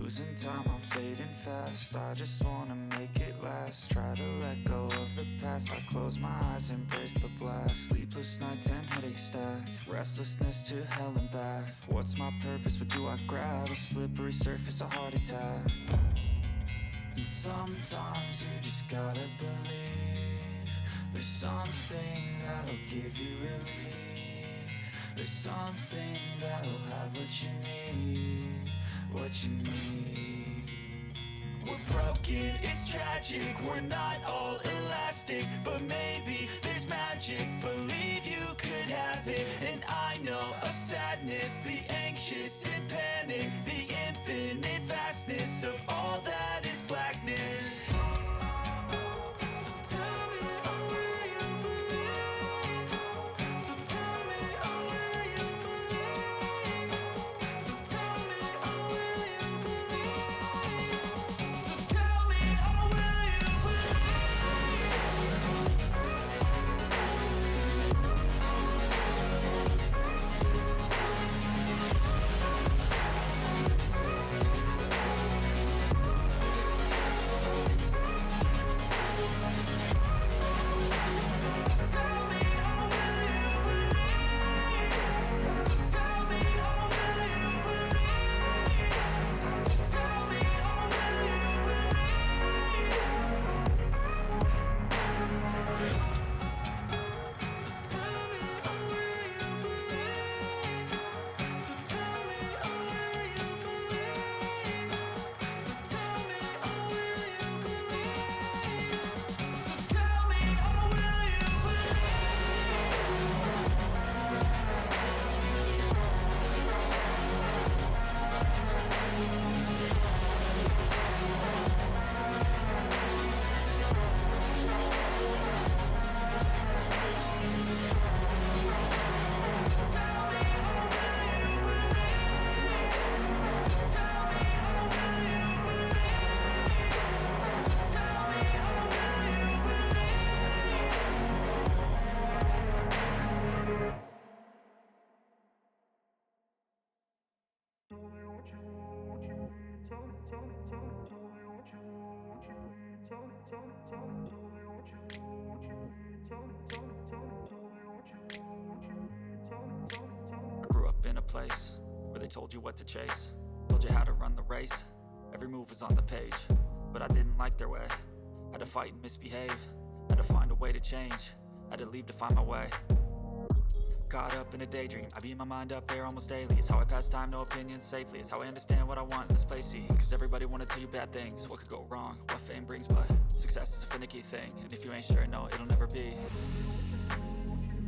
Losing time, I'm fading fast. I just wanna make it last. Try to let go of the past. I close my eyes, embrace the blast. Sleepless nights and headaches stack. Restlessness to hell and back. What's my purpose? What do I grab? A slippery surface, a heart attack. And sometimes you just gotta believe there's something that'll give you relief. There's something that'll have what you need, what you need. We're broken, it's tragic, we're not all elastic, but maybe there's magic. Believe you could have it, and I know of sadness, the anxious and panic, the infinite vastness of all that is blackness. Place where they told you what to chase, told you how to run the race. Every move was on the page, but I didn't like their way. Had to fight and misbehave, had to find a way to change, had to leave to find my way. Caught up in a daydream, I beat my mind up there almost daily. It's how I pass time, no opinions safely. It's how I understand what I want in this place, see. Cause everybody wanna tell you bad things, what could go wrong, what fame brings. But success is a finicky thing, and if you ain't sure, no, it'll never be.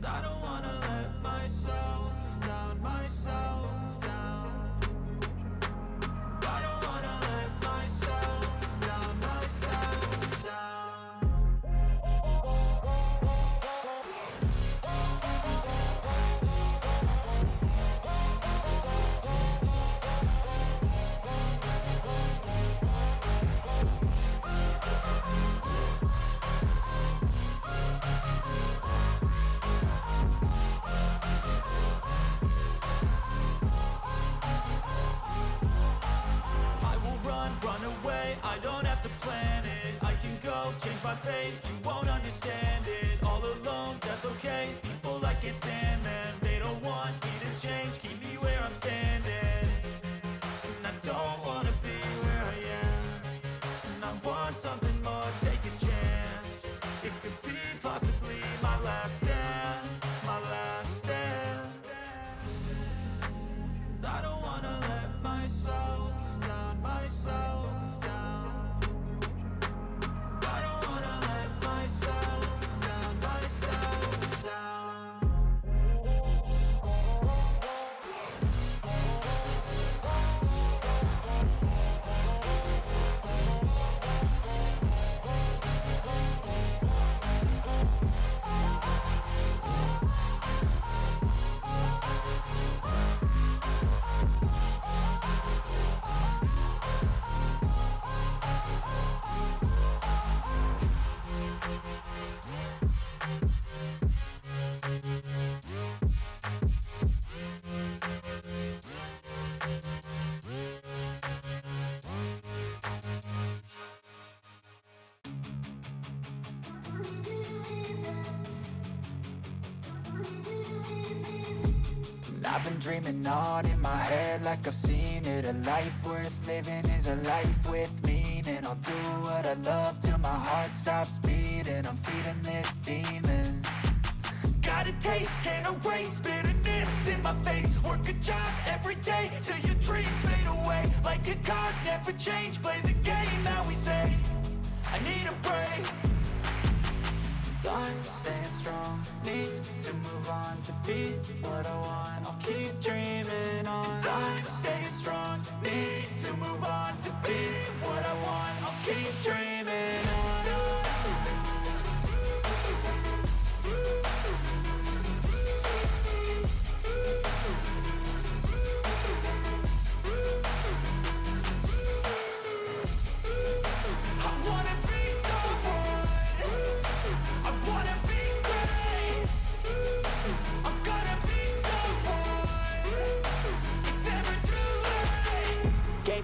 I don't wanna let myself down, myself down. I don't wanna let myself down, myself down. I don't have to plan it, I can go change my fate. You won't understand it, all alone, that's okay. People I can't stand them, they don't want me to change. Keep me where I'm standing, and I don't wanna be where I am. And I want something more, take a chance. It could be possibly my last dance, my last dance. I don't wanna let myself down, myself. I've been dreaming on in my head like I've seen it. A life worth living is a life with meaning. I'll do what I love till my heart stops beating. I'm feeding this demon. Got a taste, can't erase bitterness in my face. Work a job every day till your dreams fade away. Like a card, never change, play the game that we say. I need a break. I'm staying strong, need to move on to be what I want. I'll keep dreaming on. I'm staying strong, need to move on to be what I want. I'll keep dreaming on.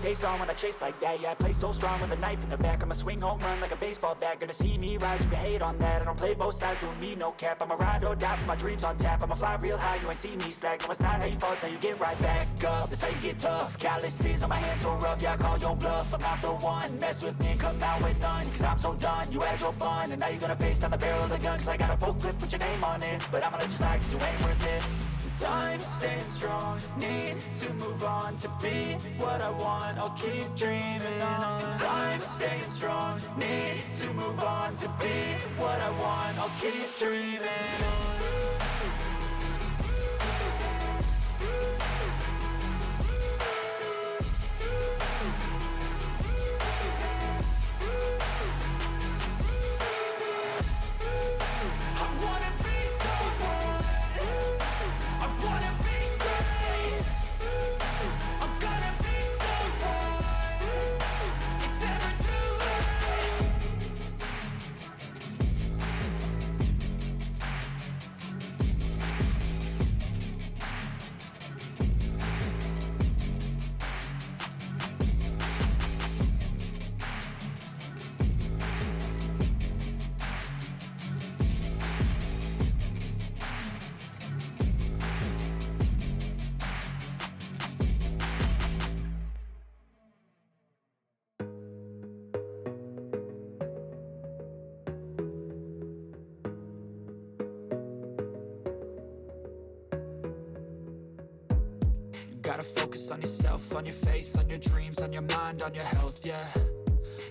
Face on when I chase like that. Yeah, I play so strong with a knife in the back. I'ma swing home run like a baseball bat. Gonna see me rise, you can hate on that. I don't play both sides, doing me no cap. I'ma ride or die for my dreams on tap. I'ma fly real high, you ain't see me slack. No, it's not how you fall, it's how you get right back up. That's how you get tough. Calluses on my hands so rough, yeah, I call your bluff. I'm not the one, mess with me and come out with none. Cause I'm so done, you had your fun. And now you're gonna face down the barrel of the gun. Cause I got a full clip, put your name on it. But I'ma let you slide cause you ain't worth it. I'm staying strong, need to move on to be what I want. I'll keep dreaming on. I'm staying strong, need to move on to be what I want. I'll keep dreaming on. Gotta focus on yourself, on your faith, on your dreams, on your mind, on your health, yeah.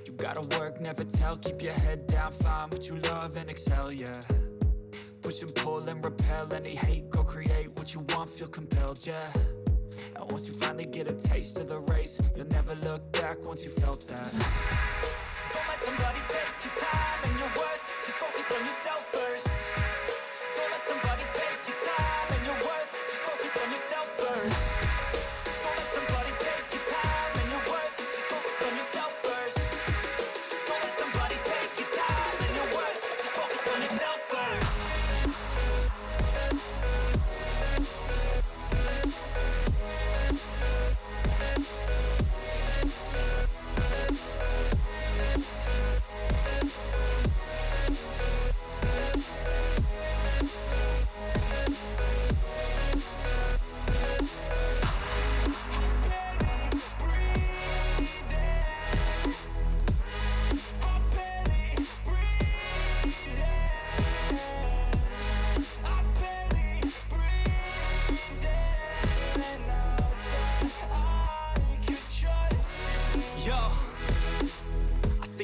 You gotta work, never tell, keep your head down, find what you love and excel, yeah. Push and pull and repel any hate, go create what you want, feel compelled, yeah. And once you finally get a taste of the race, you'll never look back once you felt that. Don't let somebody take your time and your worth, just focus on yourself first. Don't let somebody take your time and your worth, just focus on yourself first.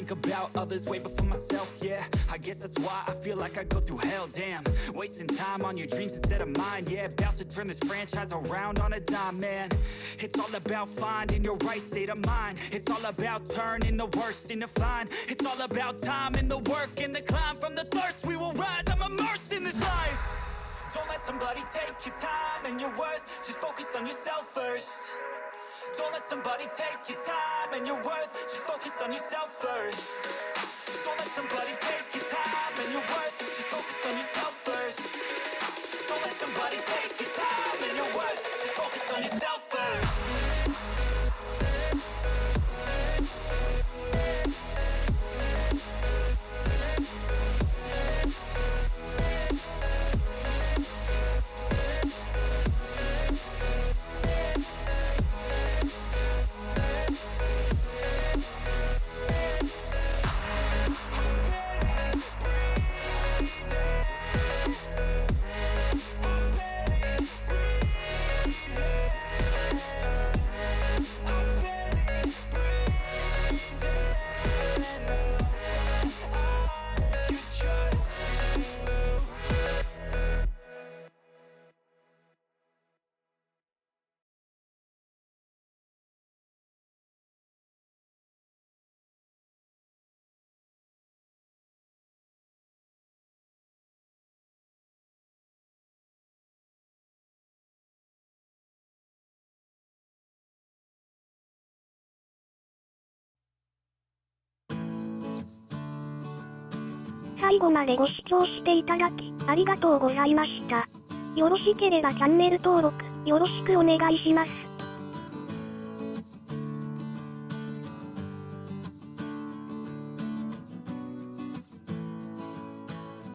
About others way before myself, yeah. I guess that's why I feel like I go through hell, damn. Wasting time on your dreams instead of mine, yeah. About to turn this franchise around on a dime, man. It's all about finding your right state of mind. It's all about turning the worst into fine. It's all about time and the work and the climb. From the thirst we will rise, I'm immersed in this life. Don't let somebody take your time and your worth, just focus on yourself first. Don't let somebody take your time and your worth, just focus on yourself first. Don't let somebody take your time and your worth, just focus on yourself first. Don't let somebody take your time and your worth, just focus on yourself first. 最後までご視聴していただき、ありがとうございました。よろしければチャンネル登録、よろしくお願いします。